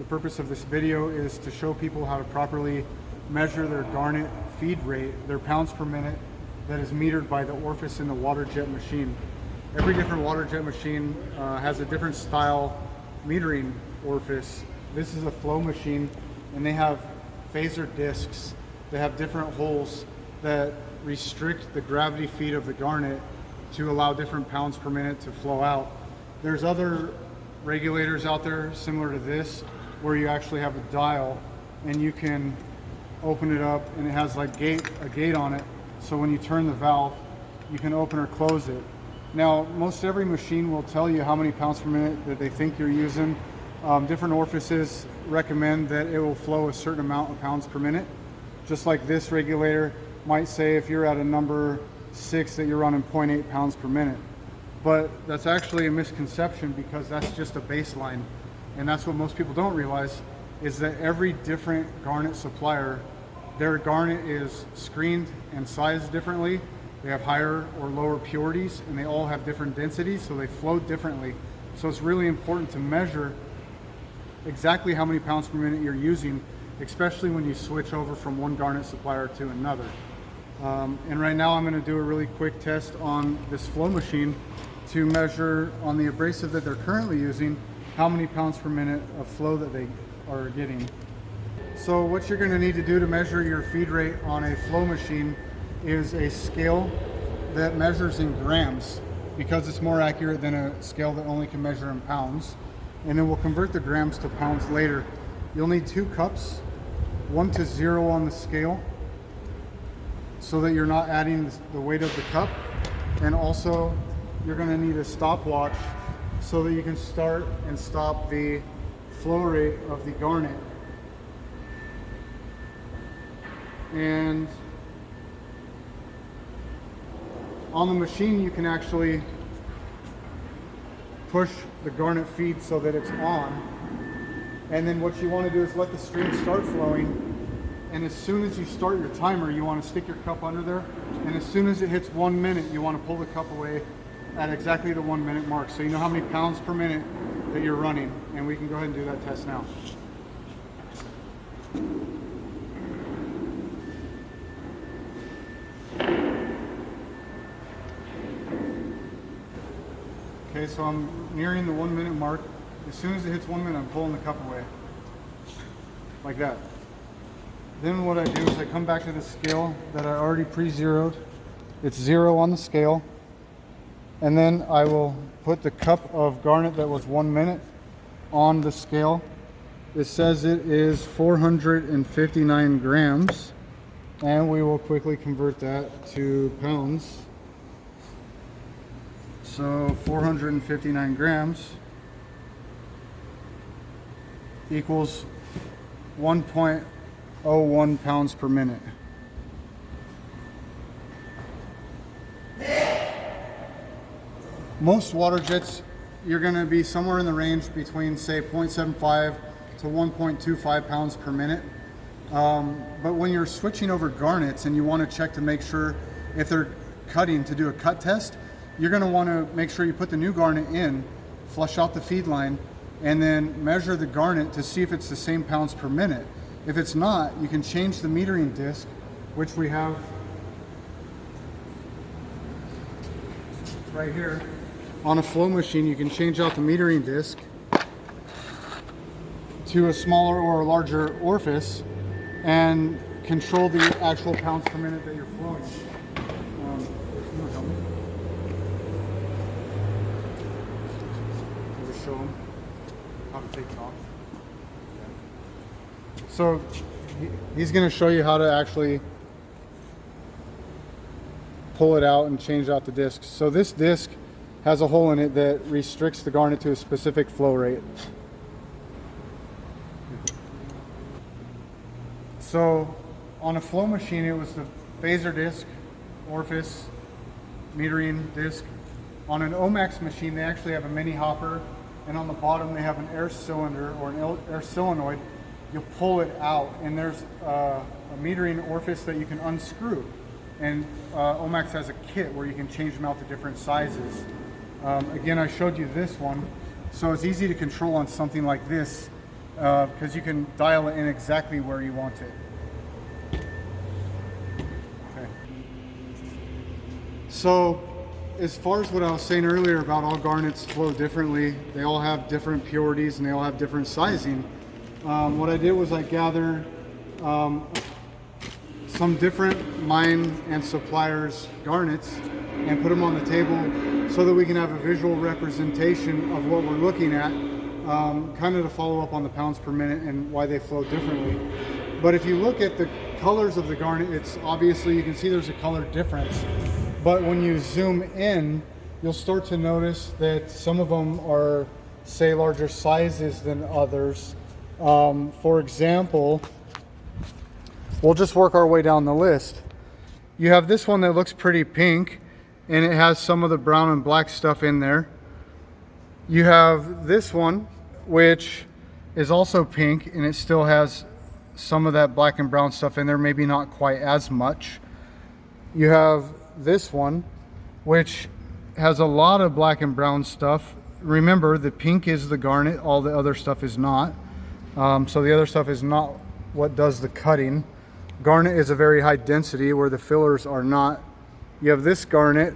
The purpose of this video is to show people how to properly measure their garnet feed rate, their pounds per minute, that is metered by the orifice in the water jet machine. Every different water jet machine has a different style metering orifice. This is a flow machine, and they have phaser discs. They have different holes that restrict the gravity feed of the garnet to allow different pounds per minute to flow out. There's other regulators out there similar to this where you actually have a dial and you can open it up, and it has like a gate on it, so when you turn the valve you can open or close it. Now most every machine will tell you how many pounds per minute that they think you're using. Different orifices recommend that it will flow a certain amount of pounds per minute. Just like this regulator might say if you're at a number 6 that you're running 0.8 pounds per minute. But that's actually a misconception, because that's just a baseline. And that's what most people don't realize, is that every different garnet supplier, their garnet is screened and sized differently. They have higher or lower purities, and they all have different densities, so they flow differently. So it's really important to measure exactly how many pounds per minute you're using, especially when you switch over from one garnet supplier to another. And right now I'm going to do a really quick test on this flow machine to measure on the abrasive that they're currently using how many pounds per minute of flow that they are getting. So what you're going to need to do to measure your feed rate on a flow machine is a scale that measures in grams, because it's more accurate than a scale that only can measure in pounds. And then we'll convert the grams to pounds later. You'll need 2 cups, 1 to 0 on the scale, so that you're not adding the weight of the cup. And also you're going to need a stopwatch so that you can start and stop the flow rate of the garnet. And on the machine you can actually push the garnet feed so that it's on, and then what you want to do is let the stream start flowing, and as soon as you start your timer you want to stick your cup under there, and as soon as it hits 1 minute you want to pull the cup away at exactly the 1 minute mark, so you know how many pounds per minute that you're running. And we can go ahead and do that test now. Okay, so I'm nearing the 1 minute mark. As soon as it hits 1 minute, I'm pulling the cup away. Like that. Then what I do is I come back to the scale that I already pre-zeroed. It's 0 on the scale. And then I will put the cup of garnet that was 1 minute on the scale. It says it is 459 grams. And we will quickly convert that to pounds. So 459 grams equals 1.01 pounds per minute. Most water jets, you're going to be somewhere in the range between, say, 0.75 to 1.25 pounds per minute. But when you're switching over garnets and you want to check to make sure if they're cutting to do a cut test, you're going to want to make sure you put the new garnet in, flush out the feed line, and then measure the garnet to see if it's the same pounds per minute. If it's not, you can change the metering disc, which we have right here. On a flow machine, you can change out the metering disc to a smaller or a larger orifice and control the actual pounds per minute that you're flowing. Show them how to take it off. So he's going to show you how to actually pull it out and change out the discs. So this disc has a hole in it that restricts the garnet to a specific flow rate. So on a flow machine it was the phaser disc, orifice, metering disc. On an Omax machine they actually have a mini hopper, and on the bottom they have an air cylinder or an air solenoid. You pull it out and there's a metering orifice that you can unscrew, and Omax has a kit where you can change them out to different sizes. Again, I showed you this one, so it's easy to control on something like this. because you can dial it in exactly where you want it. Okay. So as far as what I was saying earlier about all garnets flow differently, they all have different purities and they all have different sizing. What I did was I gathered some different mine and suppliers garnets and put them on the table so that we can have a visual representation of what we're looking at, kind of to follow up on the pounds per minute and why they flow differently. But if you look at the colors of the garnet, it's obviously, you can see there's a color difference. But when you zoom in, you'll start to notice that some of them are, say, larger sizes than others. For example, we'll just work our way down the list. You have this one that looks pretty pink, and it has some of the brown and black stuff in there. You have this one, which is also pink, and it still has some of that black and brown stuff in there, maybe not quite as much. You have this one, which has a lot of black and brown stuff. Remember, the pink is the garnet, all the other stuff is not. So the other stuff is not what does the cutting. Garnet is a very high density where the fillers are not. You have this garnet,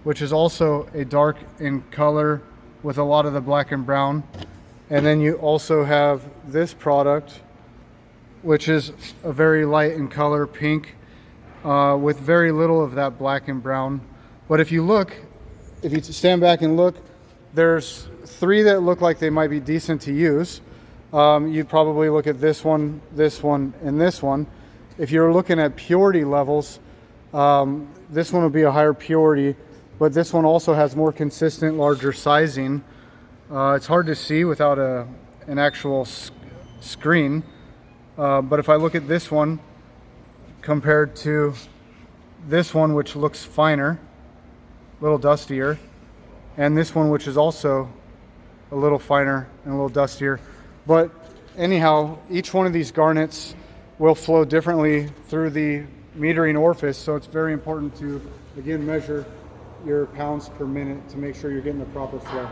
which is also a dark in color with a lot of the black and brown. And then you also have this product, which is a very light in color, pink, with very little of that black and brown. But if you look, if you stand back and look, there's three that look like they might be decent to use. You'd probably look at this one, and this one. If you're looking at purity levels, this one will be a higher purity, but this one also has more consistent, larger sizing. It's hard to see without an actual screen, but if I look at this one compared to this one, which looks finer, a little dustier, and this one, which is also a little finer and a little dustier. But anyhow, each one of these garnets will flow differently through the metering orifice, so it's very important to, again, measure your pounds per minute to make sure you're getting the proper flow.